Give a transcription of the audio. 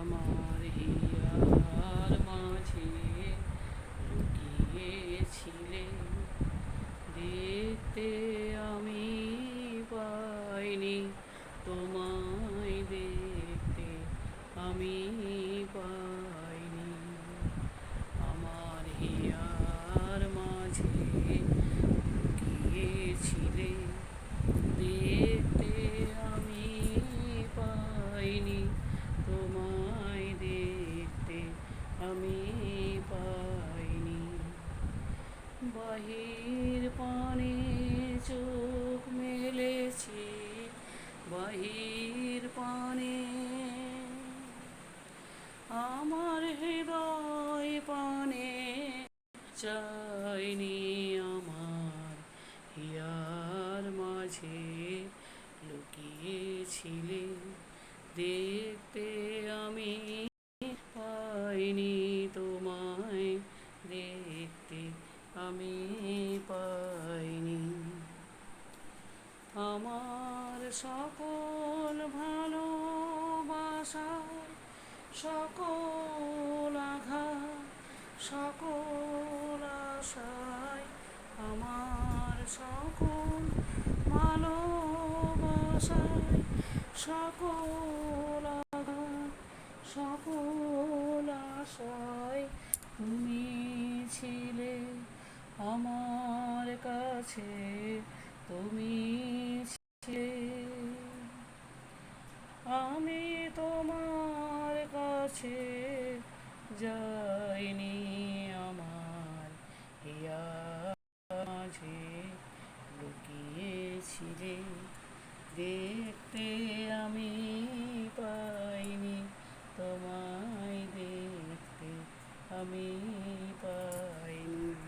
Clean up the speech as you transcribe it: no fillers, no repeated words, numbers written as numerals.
আমার হিয়ার মাঝে লুকিয়েছিলে, দেখতে আমি পাইনি তোমায়, দেখতে আমি পাইনি। আমার হিয়ার মাঝে লুকিয়েছিলে, দেখতে আমি পাইনি তোমায়, দেখতে আমি পাইনি। বাহির পানে চোখ মেলেছি, বাহির পানে আমার হৃদয় পানে চাইনি। আমার হিয়ার মাঝে লুকিয়েছিলে, দেখতে আমি পাইনি তোমায়, দেখতে আমি পাইনি। আমার সকল ভালোবাসা, সকল আঘাত, সকল আশায়, আমার সকল ভালোবাসায়, সকল আঘাত, সকল আশায় তুমি ছিলে আমার কাছে, তুমি ছিলে। আমি তোমার কাছে যাইনি, আমার হিয়ার মাঝে লুকিয়েছিলে, দেখতে আমি পাইনি তোমায়, দেখতে আমি পাই।